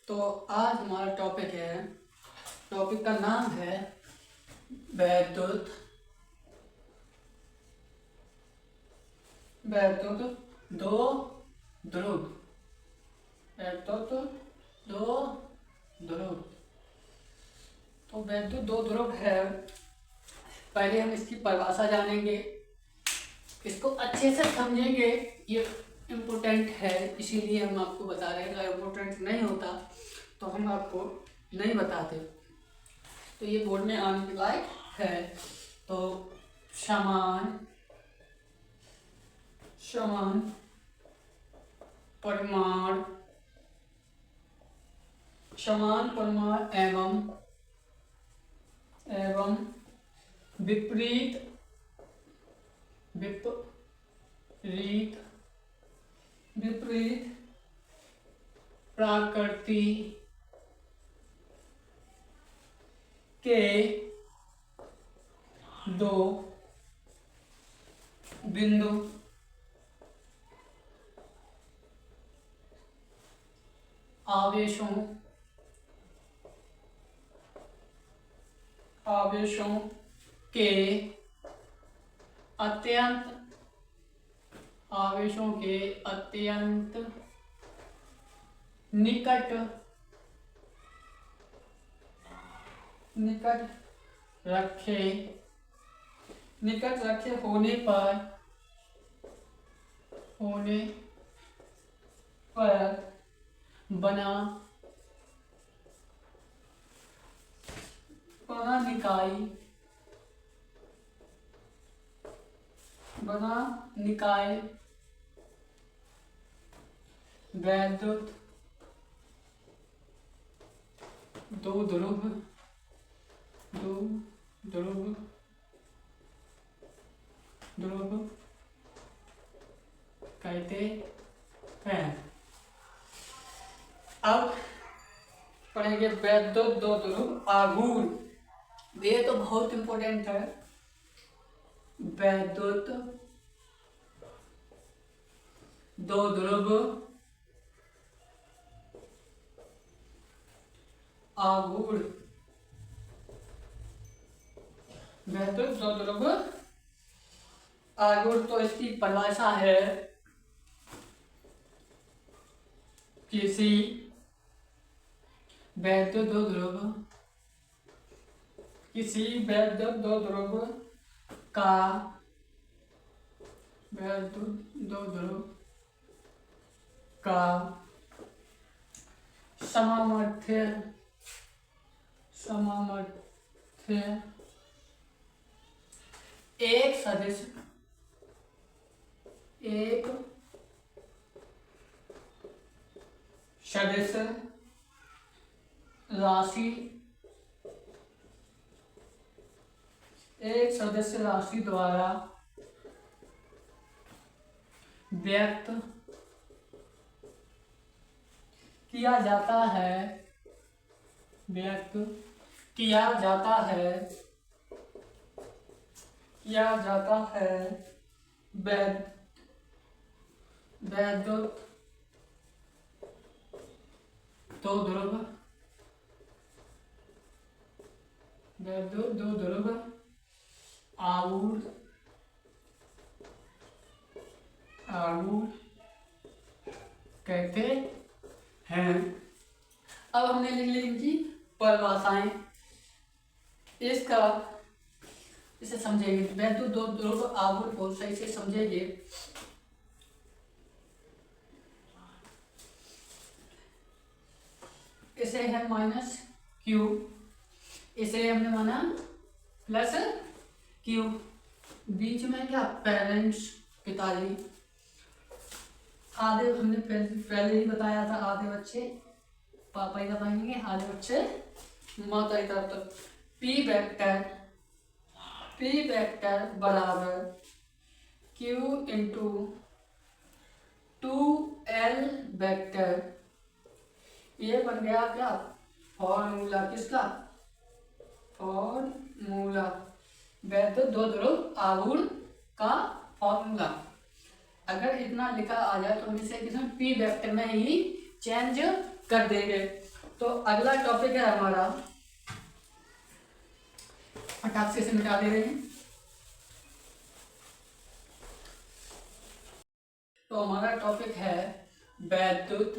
तो आज हमारा टॉपिक का नाम है वैद्युत दो ध्रुव। वैद्युत दो ध्रुव। तो वैद्युत दो ध्रुव है, पहले हम इसकी परिभाषा जानेंगे, इसको अच्छे से समझेंगे। ये इम्पोर्टेंट है, इसीलिए हम आपको बता रहे हैं। अगर इम्पोर्टेंट नहीं होता तो हम आपको नहीं बताते। तो ये बोर्ड में आने के लायक है। तो समान परिमाण एवं विपरीत प्रकृति के दो बिंदु आवेशों के अत्यंत निकट रखे होने पर बना निकाय वैद्युत दो ध्रुव कहते हैं। अब पढ़ेंगे वैद्युत दो ध्रुव आघूर्ण। ये तो बहुत इंपॉर्टेंट है। वैद्युत दो ध्रुव आघूर्ण। वैद्युत दो ध्रुव आघूर्ण, तो इसकी परिभाषा है किसी वैद्युत दो ध्रुव का सामर्थ्य एक सदिश राशि द्वारा व्यक्त किया जाता है। वैद्युत दो ध्रुव आघूर्ण कहते हैं। अब हमने लिख ली इनकी परिभाषाएं। इसे समझेंगे। वैद्युत दो ध्रुव आघूर्ण को सही से समझेंगे। इसे है -q, इसे हमने माना +q। बीच में क्या पेरेंट्स, पिताजी। आधे हमने पहले ही बताया था, आधे बच्चे पापा ही बताएंगे, आधे बच्चे माता की तरफ। तो P वेक्टर बराबर Q इंटू 2L वेक्टर। ये बन गया क्या फॉर्मूला, किसका फॉर्मूला, वैद्युत दो ध्रुव आघूर्ण का फॉर्मूला। अगर इतना लिखा आ जाए तो हम इसे किसी पी वेक्टर में ही चेंज कर देंगे। तो अगला टॉपिक है हमारा, फटाक से मिटा दे रहे हैं। तो हमारा टॉपिक है वैद्युत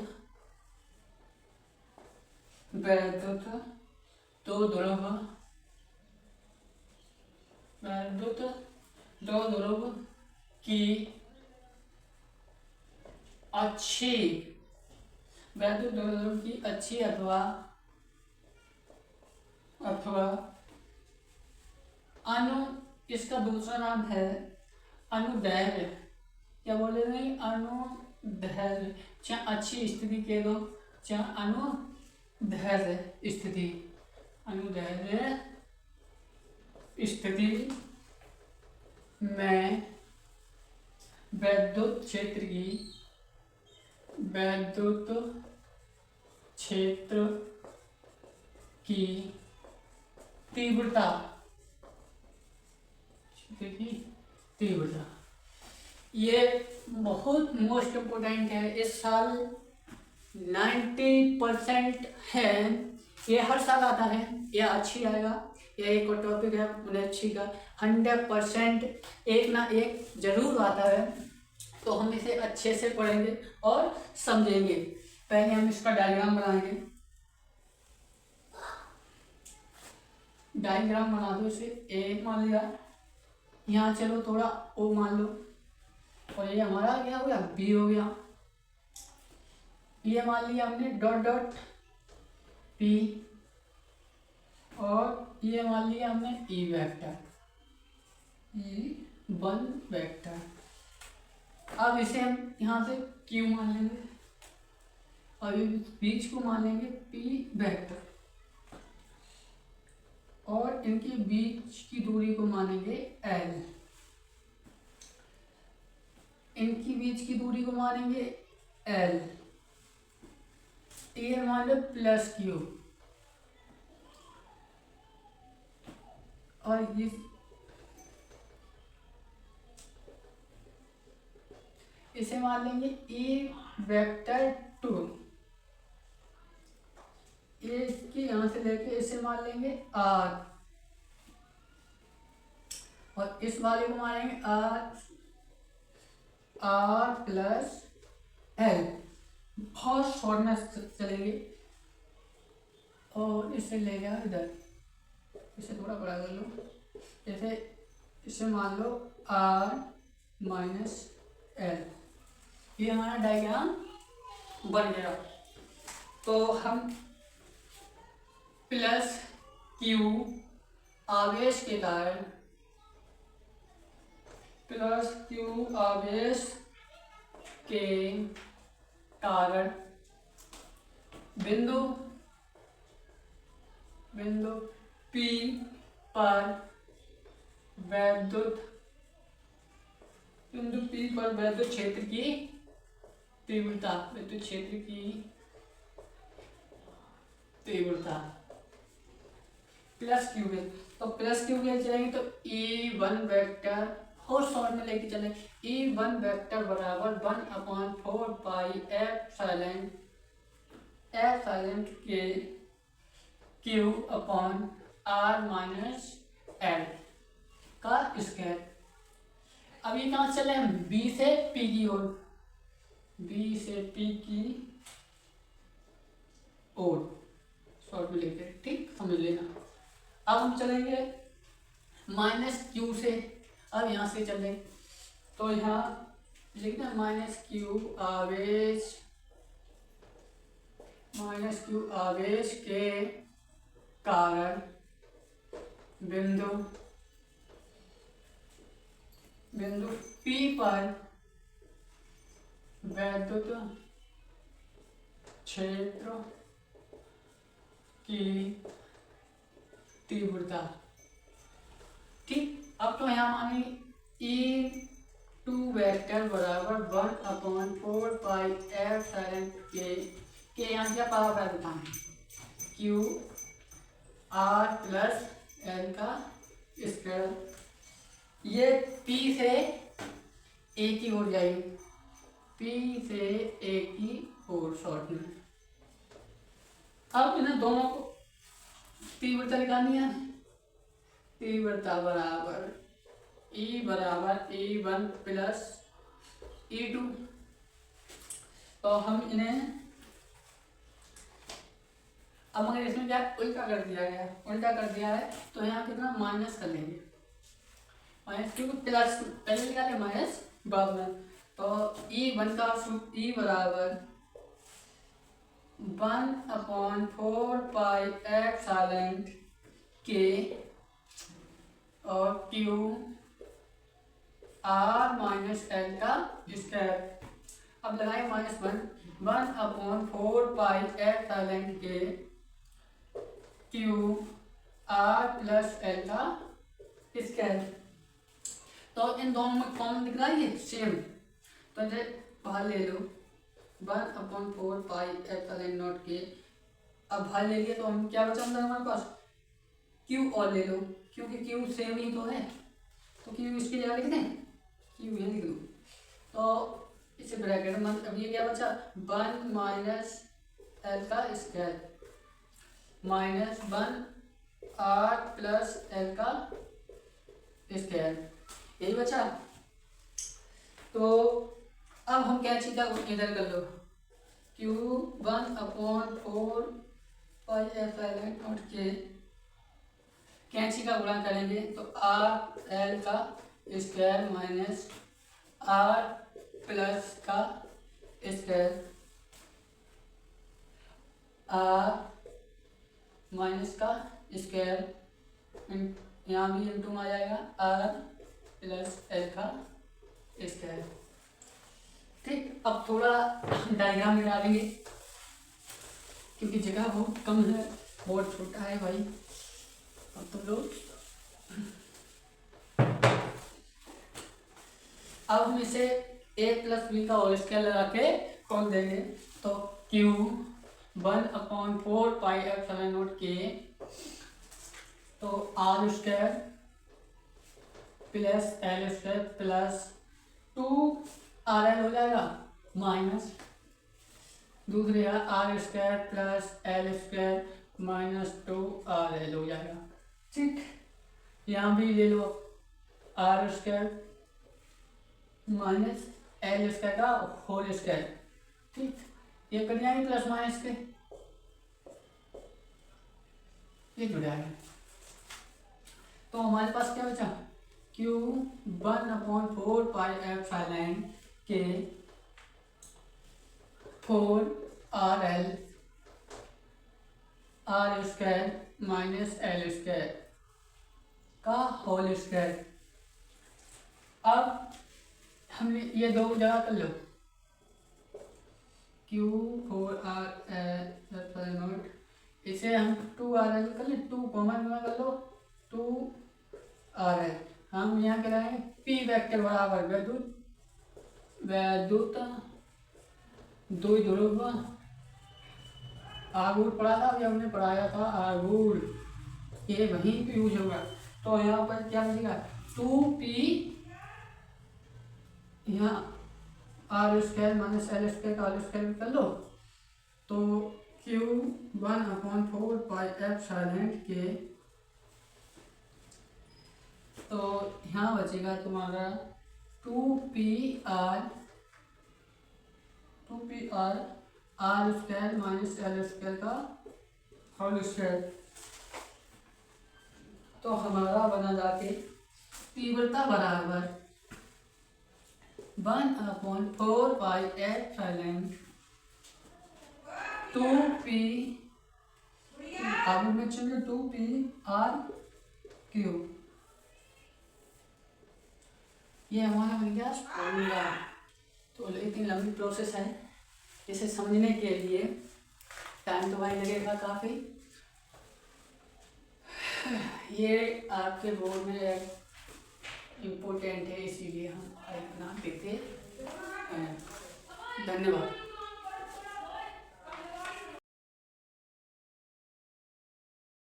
दो ध्रुव वैद्युत दो ध्रुव की अच्छी वैद्युत दो ध्रुव की अच्छी अथवा अनु, इसका दूसरा नाम है अनुदैर्घ्य। क्या बोले नहीं, अनुदैर्घ्य, चाहे अच्छी स्थिति के दो चाहे अनुदैर्घ्य स्थिति, अनुदैर्घ्य स्थिति में विद्युत क्षेत्र की तीव्रता ये बहुत मोस्ट इम्पोर्टेंट है। इस साल 90% है, ये हर साल आता है, यह अच्छी आएगा। यह एक और टॉपिक है उन्हें अच्छी का 100% एक ना एक जरूर आता है। तो हम इसे अच्छे से पढ़ेंगे और समझेंगे। पहले हम इसका डायग्राम बनाएंगे। डायग्राम बना दो, इसे ए मान लिया, यहाँ चलो थोड़ा ओ मान लो, और ये हमारा क्या हो गया, बी हो गया। ये मान लिया हमने डॉट डॉट पी, और ये मान लिया हमने ई वेक्टर, E1 वेक्टर। अब इसे हम यहाँ से क्यू मान लेंगे, और बीच को मान लेंगे पी वेक्टर, और इनके बीच की दूरी को मानेंगे एल, इनकी बीच की दूरी को मानेंगे एल। ये मान लो प्लस क्यू, और इसे मान लेंगे ई वेक्टर 2। इसकी यहां से लेके इसे मान लेंगे आर, और इस वाले को मानेंगे आर प्लस एल। बहुत शॉर्ट में चलेंगे, और इसे ले गया इधर, इसे थोड़ा बड़ा कर लो, जैसे इसे मान लो आर माइनस एल। ये हमारा डायग्राम बन गया। तो हम प्लस क्यू आवेश के कारण, प्लस क्यू आवेश के कारण बिंदु P पर विद्युत क्षेत्र की तीव्रता, विद्युत क्षेत्र की तीव्रता प्लस क्यू वेल। तो प्लस क्यू वेल चलेंगे तो E1 वेक्टर और शॉर्ट में लेके चले, E1 वेक्टर बराबर 1/4 पाई एप्सिलॉन के q upon r minus l का स्क्वायर। अब ये कहाँ चले हम, बी से पी की ओर, बी से पी की ओर शॉर्ट में लेके, ठीक समझ लेना। अब हम चलेंगे माइनस क्यू से, अब यहाँ से चले तो यहाँ लिखना माइनस क्यू आवेश के कारण बिंदु P पर विद्युत क्षेत्र की तीव्रता, ठीक। अब तो यहाँ मानी E2 वेक्टर बराबर 1/4 पाई एप्सिलॉन के यहाँ क्या पावर है बताएं, क्यू आर प्लस एल का स्क्वायर। ये P से A की ओर जाएगी, P से A की ओर शॉर्ट में, अब इन्हें दोनों को तीव्रता निकालनी है। तीव्रता बराबर E1 प्लस E2। तो हम इन्हें अब मगर इसमें क्या उल्टा कर दिया गया, उल्टा कर दिया है तो यहाँ कितना माइनस कर लेंगे, माइनस क्योंकि प्लस पहले निकाले माइनस बाद में। तो E1 का E बराबर 1/4 पाई एप्सिलॉन K और Q R माइनस L का स्क्वायर। अब लगाए -1/4 pi epsilon K Q R plus L का स्क्वायर। तो इन दोनों में कॉमन दिख रहा है ये सेम, तो इसे बाहर ले लो 1/4 पाई एप्सिलॉन नॉट K। अब बाहर ले लिए तो हम क्या बचा अंदर हमारे पास Q और ले लो, क्योंकि Q सेम ही तो है तो Q इसकी जगह लिख दें, Q ये लिख दो। तो इसे ब्रैकेट में अब ये क्या बचा 1 माइनस L का square minus 1 R plus L का स्क्वायर, यही बचा। तो अब हम क्या चीज़ इधर कर लो Q 1/4 pi epsilon not K कैंची का गुणा करेंगे तो R L का स्क्वायर माइनस R प्लस का स्क्वायर R माइनस का स्क्वायर, यहाँ भी इंटू आ जाएगा R प्लस L का स्क्वायर। ठीक, अब थोड़ा डायग्राम में डालेंगे क्योंकि जगह बहुत कम है, बहुत छोटा है भाई। अब तुम लोग अब हम इसे a प्लस बी का होल स्क्वायर लगा के खोल देंगे तो Q 1/4 pi epsilon not K तो R square plus L square plus 2RL हो जाएगा माइनस दूसरे R square plus L square minus 2RL हो जाएगा। ठीक, यहाँ भी ले लो R square minus L square का होल स्क्वायर। ठीक, ये कर जाएंगे प्लस माइनस के, ये जुड़ जाएगा। तो हमारे पास क्या बचा Q 1/4 pi epsilon K 4RL R square minus L square का होल स्क्वायर। अब हमने ये दो जगह कर लो Q 4RL नोट, इसे हम 2RL कर ले, 2 कॉमन में कर लो 2RL। हम यहाँ कराएंगे P वेक्टर बराबर वैद्युत द्विध्रुव आघूर्ण पढ़ा था, अभी हमने पढ़ाया था आघूर्ण, ये वहीं पे यूज होगा। तो यहाँ पर क्या बचेगा 2P यहाँ R square minus L square का स्क्वायर कर लो तो Q 1/4 पाई एप्सिलॉन K। तो यहाँ बचेगा तुम्हारा 2PR R square minus L square का होल स्क्वायर। तो हमारा बना जाके तीव्रता बराबर 1/4 पाई एप्सिलॉन 2P आगे में चलिए 2PR Q। ये हमारा बन गया फॉर्मूला। तो इतनी लंबी प्रोसेस है, इसे समझने के लिए टाइम तो भाई लगेगा काफ़ी। ये आपके बोर्ड में इम्पोर्टेंट है, इसीलिए हम इतना देते हैं। धन्यवाद।